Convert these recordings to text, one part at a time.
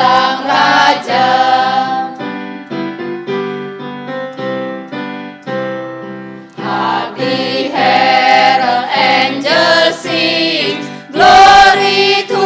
Sang Raja. Hark the herald angels sing, glory to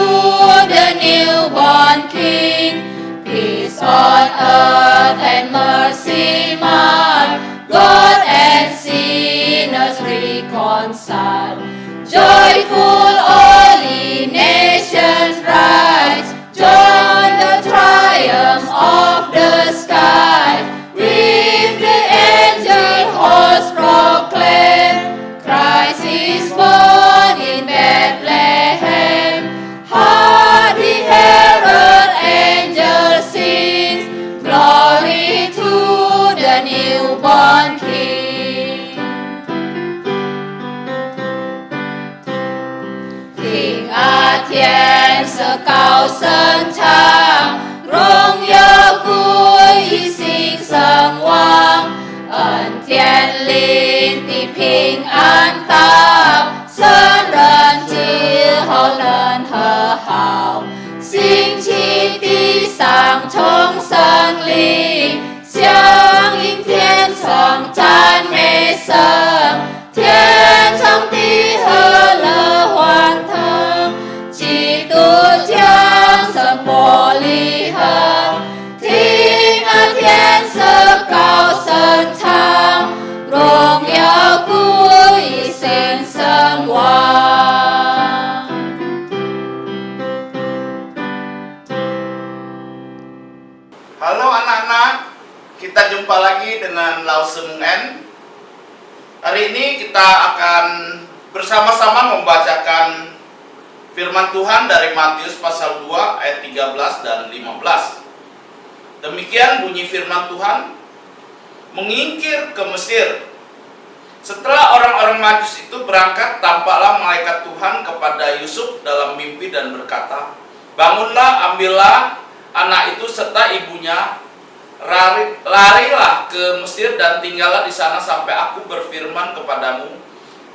the newborn King. Peace on earth and mercy mild, God and sinners reconciled. Joyful all ye nations rise, join the triumph of the sky. With the angel host proclaim, Christ is born in Bethlehem. Hark the herald angel sings, glory to the newborn King. King 阿天色高声唱，荣耀归于新生王，恩典领地平安到，圣人之后人和好，兴起地上重生灵，响应天窗赞美声，天长地和乐欢腾，基督降生伯利恒，听啊天色高声唱，荣耀归于新生王。Halo anak-anak, kita jumpa lagi dengan Lausung N. Hari ini kita akan bersama-sama membacakan firman Tuhan dari Matius pasal 2 ayat 13 dan 15. Demikian bunyi firman Tuhan, mengingkir ke Mesir. Setelah orang-orang Majus itu berangkat, tampaklah malaikat Tuhan kepada Yusuf dalam mimpi dan berkata, bangunlah, ambillah anak itu serta ibunya, larilah ke Mesir dan tinggallah di sana sampai aku berfirman kepadamu,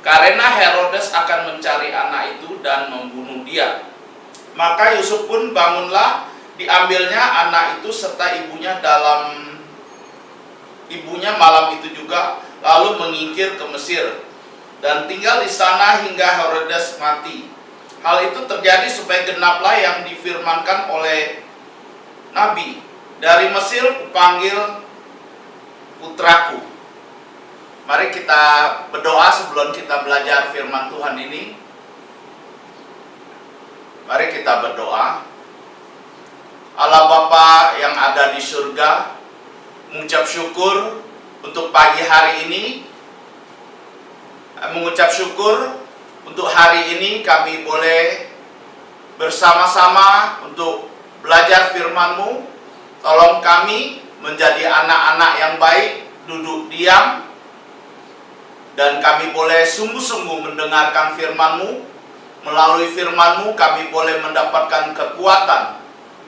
karena Herodes akan mencari anak itu dan membunuh dia. Maka Yusuf pun bangunlah, diambilnya anak itu serta ibunya malam itu juga, lalu mengingkir ke Mesir dan tinggal di sana hingga Herodes mati. Hal itu terjadi supaya genaplah yang difirmankan oleh Nabi, dari Mesir kupanggil putraku. Mari kita berdoa sebelum kita belajar firman Tuhan ini. Mari kita berdoa. Allah Bapa yang ada di surga, mengucap syukur untuk pagi hari ini. Mengucap syukur untuk hari ini kami boleh bersama-sama untuk belajar firman-Mu. Tolong kami menjadi anak-anak yang baik, duduk diam, dan kami boleh sungguh-sungguh mendengarkan firman-Mu. Melalui firman-Mu kami boleh mendapatkan kekuatan.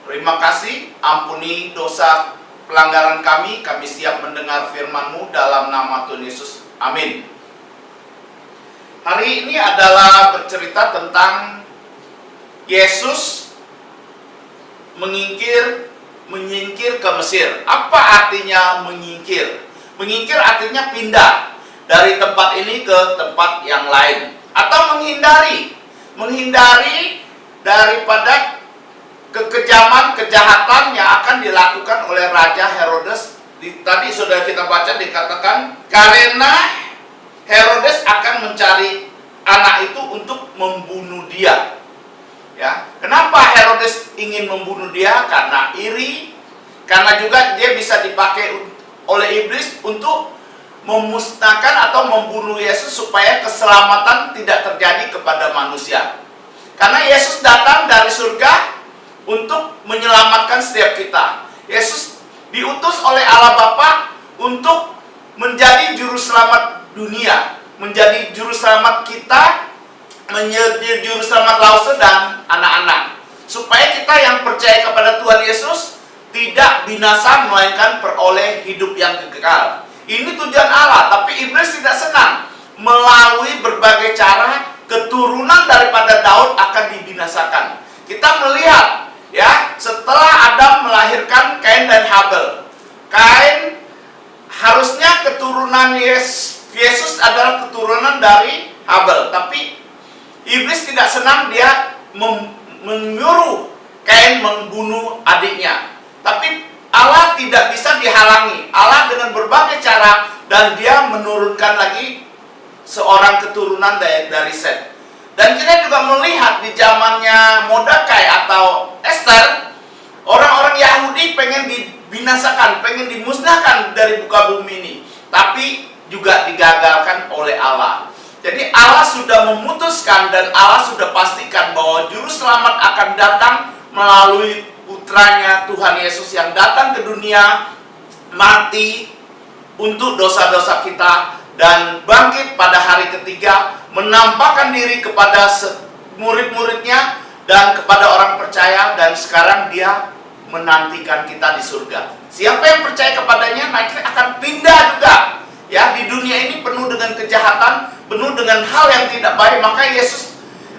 Terima kasih, ampuni dosa pelanggaran kami siap mendengar firman-Mu dalam nama Tuhan Yesus. Amin. Hari ini adalah bercerita tentang Yesus menyingkir ke Mesir. Apa artinya menyingkir? Menyingkir artinya pindah dari tempat ini ke tempat yang lain, atau menghindari daripada kekejaman, kejahatan yang akan dilakukan oleh Raja Herodes. Tadi sudah kita baca dikatakan karena Herodes akan mencari anak itu untuk membunuh dia. Ya, kenapa Herodes ingin membunuh dia? Karena iri, karena juga dia bisa dipakai oleh iblis untuk memusnahkan atau membunuh Yesus supaya keselamatan tidak terjadi kepada manusia. Karena Yesus datang dari surga untuk menyelamatkan setiap kita. Yesus diutus oleh Allah Bapa untuk menjadi juru selamat dunia, menjadi juru selamat kita, menjadi juru selamat Lause dan anak-anak, supaya kita yang percaya kepada Tuhan Yesus tidak binasa melainkan peroleh hidup yang kekal. Ini tujuan Allah, tapi iblis tidak senang. Melalui berbagai cara keturunan daripada Daud akan dibinasakan. Kita melihat ya, setelah Adam tidak senang, dia menyuruh Kain membunuh adiknya. Tapi Allah tidak bisa dihalangi. Allah dengan berbagai cara, dan dia menurunkan lagi seorang keturunan dari Set. Dan kita juga melihat di zamannya Mordekai atau Esther, orang-orang Yahudi pengen dibinasakan, pengen dimusnahkan dari muka bumi ini, tapi juga digagalkan oleh Allah. Jadi Allah sudah memutuskan dan Allah sudah pastikan bahwa juru selamat akan datang melalui putranya Tuhan Yesus yang datang ke dunia, mati untuk dosa-dosa kita, dan bangkit pada hari ketiga, menampakkan diri kepada murid-muridnya dan kepada orang percaya, dan sekarang dia menantikan kita di surga. Siapa yang percaya kepadanya nanti akan pindah juga. Ya, di dunia ini penuh dengan kejahatan, penuh dengan hal yang tidak baik, maka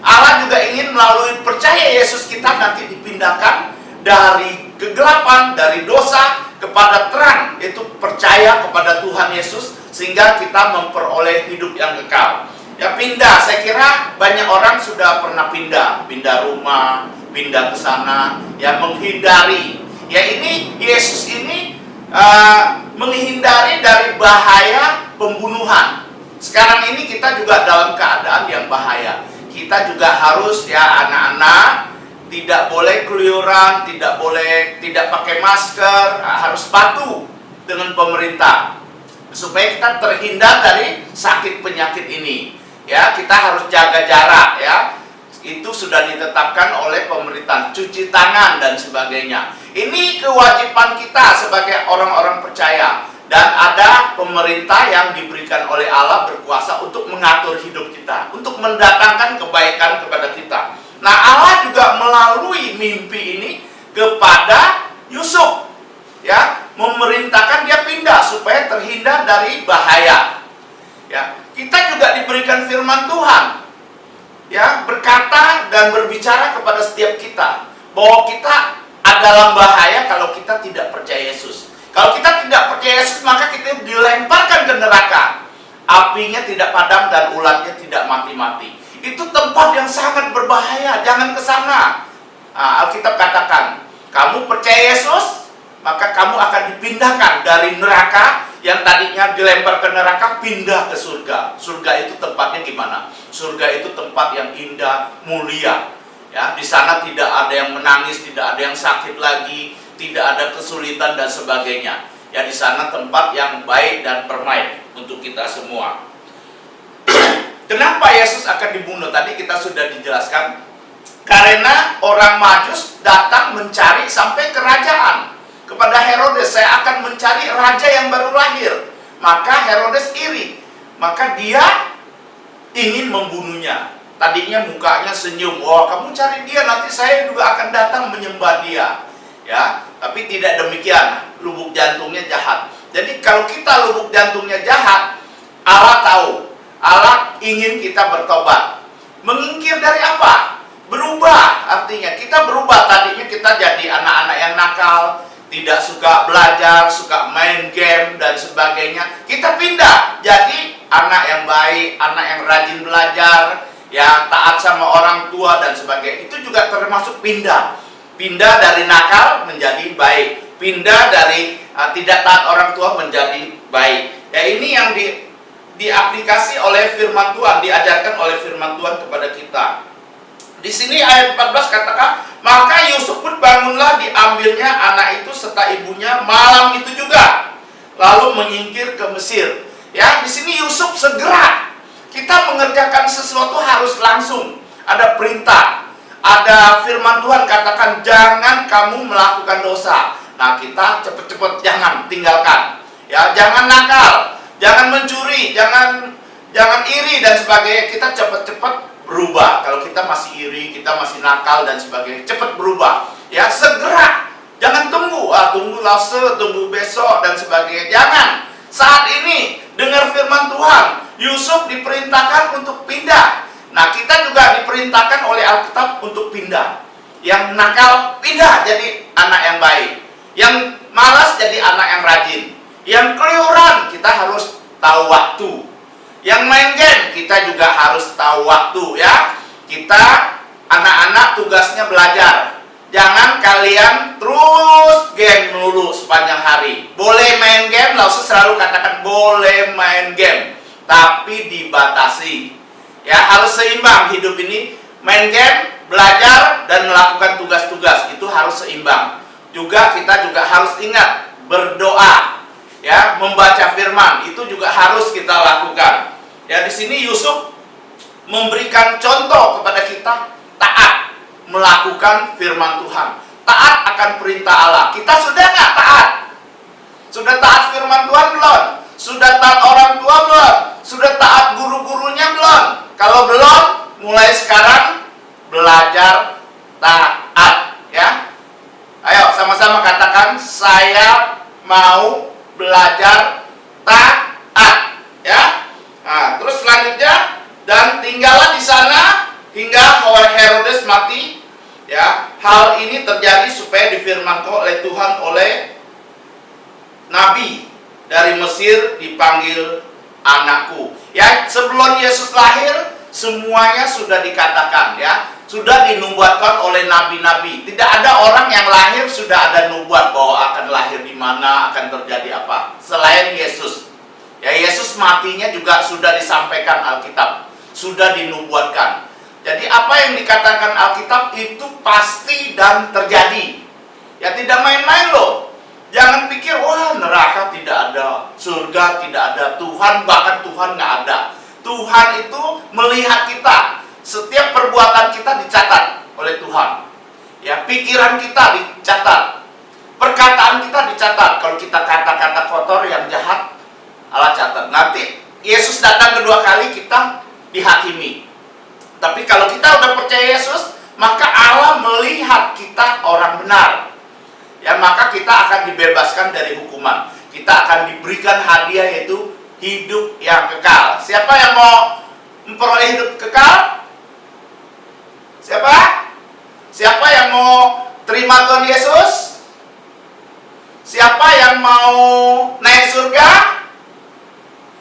Allah juga ingin melalui percaya Yesus kita nanti dipindahkan dari kegelapan, dari dosa kepada terang, yaitu percaya kepada Tuhan Yesus, sehingga kita memperoleh hidup yang kekal. Ya, pindah, saya kira banyak orang sudah pernah pindah rumah, pindah ke sana, ya, menghindari. Ya, ini Yesus ini menghindari dari bahaya pembunuhan. Sekarang ini kita juga dalam keadaan yang bahaya. Kita juga harus, ya, anak-anak tidak boleh keluyuran, tidak pakai masker, harus patuh dengan pemerintah supaya kita terhindar dari sakit penyakit ini. Ya, kita harus jaga jarak, ya. Itu sudah ditetapkan oleh pemerintah, cuci tangan dan sebagainya. Ini kewajiban kita sebagai orang-orang percaya, dan ada pemerintah yang diberikan oleh Allah berkuasa untuk mengatur hidup kita, untuk mendatangkan kebaikan kepada kita. Nah, Allah juga melalui mimpi ini kepada Yusuf, ya, memerintahkan dia pindah supaya terhindar dari bahaya. Ya, kita juga diberikan firman Tuhan, ya, berkata dan berbicara kepada setiap kita bahwa kita dalam bahaya kalau kita tidak percaya Yesus. Kalau kita tidak percaya Yesus, maka kita dilemparkan ke neraka. Apinya tidak padam dan ulatnya tidak mati-mati. Itu tempat yang sangat berbahaya, jangan ke sana. Alkitab katakan, kamu percaya Yesus, maka kamu akan dipindahkan dari neraka yang tadinya dilempar ke neraka, pindah ke surga. Surga itu tempatnya gimana? Surga itu tempat yang indah, mulia. Ya, di sana tidak ada yang menangis, tidak ada yang sakit lagi, tidak ada kesulitan dan sebagainya. Ya, di sana tempat yang baik dan permai untuk kita semua. Kenapa Yesus akan dibunuh? Tadi kita sudah dijelaskan. Karena orang Majus datang mencari sampai kerajaan kepada Herodes, saya akan mencari raja yang baru lahir. Maka Herodes iri, maka dia ingin membunuhnya. Tadinya mukanya senyum, wah, kamu cari dia, nanti saya juga akan datang menyembah dia. Ya, tapi tidak demikian, lubuk jantungnya jahat. Jadi kalau kita lubuk jantungnya jahat, Allah tahu, Allah ingin kita bertobat. Mengingkir dari apa? Berubah, artinya kita berubah. Tadinya kita jadi anak-anak yang nakal, tidak suka belajar, suka main game dan sebagainya. Kita pindah jadi anak yang baik, anak yang rajin belajar, ya, taat sama orang tua dan sebagainya. Itu juga termasuk pindah. Pindah dari nakal menjadi baik, pindah dari tidak taat orang tua menjadi baik. Ya, ini yang diaplikasi oleh firman Tuhan, diajarkan oleh firman Tuhan kepada kita. Di sini ayat 14 katakan, maka Yusuf pun bangunlah, diambilnya anak itu serta ibunya malam itu juga, lalu menyingkir ke Mesir. Ya, di sini Yusuf segera. Kita mengerjakan sesuatu harus langsung, ada perintah. Ada firman Tuhan katakan, jangan kamu melakukan dosa. Nah, kita cepet-cepet jangan tinggalkan. Ya, jangan nakal, jangan mencuri, jangan iri dan sebagainya. Kita cepet-cepet berubah. Kalau kita masih iri, kita masih nakal dan sebagainya, cepet berubah. Ya, segera. Jangan tunggu, tunggu lase, tunggu besok dan sebagainya. Jangan. Saat ini dengar firman Tuhan, Yusuf diperintahkan untuk pindah. Nah, kita juga diperintahkan oleh Alkitab untuk pindah. Yang nakal, pindah jadi anak yang baik. Yang malas, jadi anak yang rajin. Yang keluyuran, kita harus tahu waktu. Yang main game, kita juga harus tahu waktu, ya. Kita anak-anak tugasnya belajar. Jangan kalian terus game dulu sepanjang hari. Boleh main game, langsung selalu katakan boleh main game, tapi dibatasi. Ya, harus seimbang hidup ini. Main game, belajar, dan melakukan tugas-tugas itu harus seimbang. Juga kita juga harus ingat berdoa, ya, membaca firman itu juga harus kita lakukan. Ya, di sini Yusuf memberikan contoh kepada kita taat melakukan firman Tuhan, taat akan perintah Allah. Kita sudah nggak taat? Sudah taat firman Tuhan belum? Sudah taat orang tua belum? Sudah taat guru-gurunya belum? Kalau belum, mulai sekarang belajar taat, ya. Ayo sama-sama katakan, saya mau belajar taat, ya. Nah, terus selanjutnya, dan tinggallah di sana hingga Herodes mati. Ya, hal ini terjadi supaya difirmankan oleh Tuhan oleh nabi, dari Mesir dipanggil anakku. Ya, sebelum Yesus lahir semuanya sudah dikatakan, ya, sudah dinubuatkan oleh nabi-nabi. Tidak ada orang yang lahir sudah ada nubuat bahwa akan lahir di mana, akan terjadi apa, selain Yesus. Ya, Yesus matinya juga sudah disampaikan Alkitab, sudah dinubuatkan. Jadi apa yang dikatakan Alkitab itu pasti dan terjadi. Ya, tidak main-main loh. Jangan pikir, wah, neraka tidak ada, surga tidak ada, Tuhan, bahkan Tuhan nggak ada. Tuhan itu melihat kita. Setiap perbuatan kita dicatat oleh Tuhan. Ya, pikiran kita dicatat. Perkataan kita dicatat. Kalau kita kata-kata kotor yang jahat, Allah catat. Nanti Yesus datang kedua kali, kita dihakimi. Tapi kalau kita udah percaya Yesus, maka Allah melihat kita orang benar. Ya, maka kita akan dibebaskan dari hukuman. Kita akan diberikan hadiah, yaitu hidup yang kekal. Siapa yang mau memperoleh hidup kekal? Siapa? Siapa yang mau terima Tuhan Yesus? Siapa yang mau naik surga?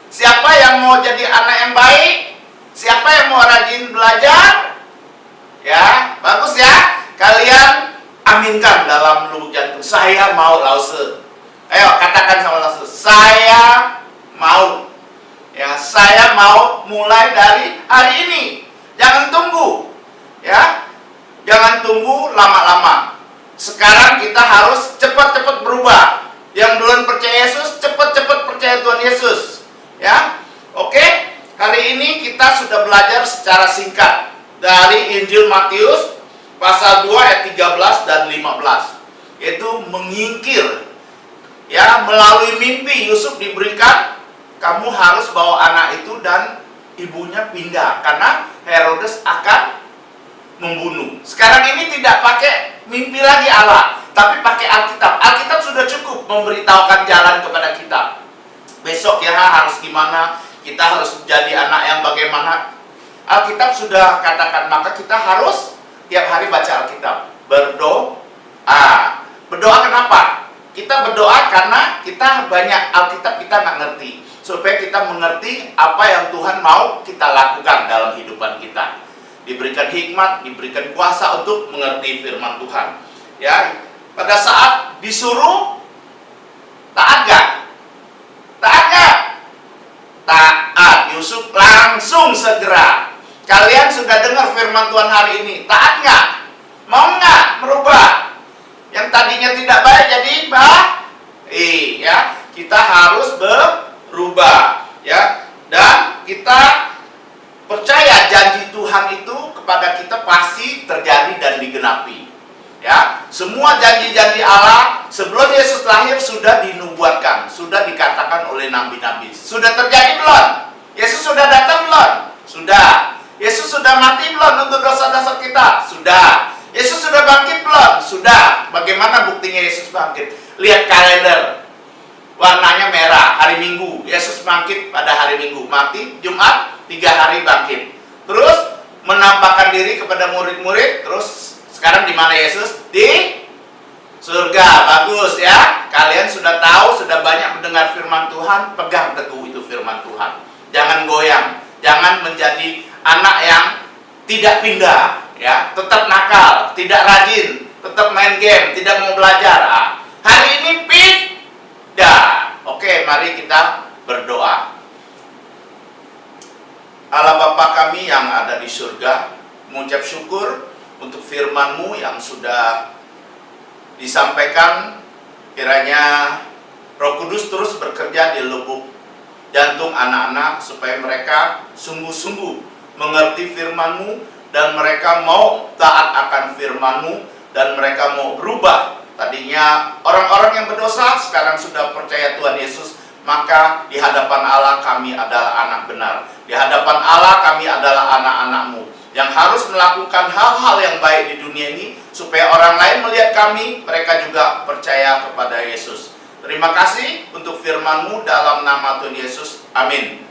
Siapa yang mau jadi anak yang baik? Siapa yang mau rajin belajar? Ya, bagus ya. Kalian aminkan dalam lubuk jantung. Saya mau, Lause. Ayo katakan sama Lause, saya mau. Ya, saya mau mulai dari hari ini. Jangan tunggu. Ya, jangan tunggu lama-lama. Sekarang kita harus cepat-cepat berubah. Yang belum percaya Yesus, cepat-cepat percaya Tuhan Yesus. Ya, oke. Hari ini kita sudah belajar secara singkat dari Injil Matius pasal 2 ayat 13 dan 15, yaitu menyingkir. Ya, melalui mimpi Yusuf diberikan, kamu harus bawa anak itu dan ibunya pindah karena Herodes akan membunuh. Sekarang ini tidak pakai mimpi lagi Allah, tapi pakai Alkitab. Alkitab sudah cukup memberitahukan jalan kepada kita. Besok ya harus gimana, kita harus jadi anak yang bagaimana. Alkitab sudah katakan, maka kita harus tiap hari baca Alkitab, berdoa. Berdoa kenapa? Kita berdoa karena kita banyak Alkitab kita nggak ngerti, supaya kita mengerti apa yang Tuhan mau kita lakukan dalam kehidupan kita. Diberikan hikmat, diberikan kuasa untuk mengerti firman Tuhan. Ya, pada saat disuruh, taat gak? Taat gak? Taat. Yusuf langsung segera. Kalian sudah dengar firman Tuhan hari ini, taat nggak? Mau nggak merubah? Yang tadinya tidak baik jadi baik. Ya, kita harus berubah. Ya, dan kita percaya janji Tuhan itu kepada kita pasti terjadi dan digenapi. Ya, semua janji-janji Allah sebelum Yesus lahir sudah dinubuatkan, sudah dikatakan oleh nabi-nabi. Sudah terjadi belum? Yesus sudah datang belum? Sudah. Yesus sudah mati belum untuk dosa-dosa kita? Sudah. Yesus sudah bangkit belum? Sudah. Bagaimana buktinya Yesus bangkit? Lihat kalender. Warnanya merah, hari Minggu. Yesus bangkit pada hari Minggu. Mati Jumat, 3 hari bangkit. Terus menampakkan diri kepada murid-murid. Terus sekarang di mana Yesus? Di surga. Bagus ya. Kalian sudah tahu, sudah banyak mendengar firman Tuhan. Pegang teguh itu firman Tuhan. Jangan goyang. Jangan menjadi anak yang tidak pindah, ya, tetap nakal, tidak rajin, tetap main game, tidak mau belajar. Hari ini pindah. Oke, mari kita berdoa. Allah Bapa kami yang ada di surga, mengucap syukur untuk firman-Mu yang sudah disampaikan. Kiranya Roh Kudus terus bekerja di lubuk jantung anak-anak supaya mereka sungguh-sungguh mengerti firman-Mu dan mereka mau taat akan firman-Mu dan mereka mau berubah. Tadinya orang-orang yang berdosa sekarang sudah percaya Tuhan Yesus, maka di hadapan Allah kami adalah anak benar. Di hadapan Allah kami adalah anak-anak-Mu yang harus melakukan hal-hal yang baik di dunia ini supaya orang lain melihat kami, mereka juga percaya kepada Yesus. Terima kasih untuk firman-Mu dalam nama Tuhan Yesus. Amin.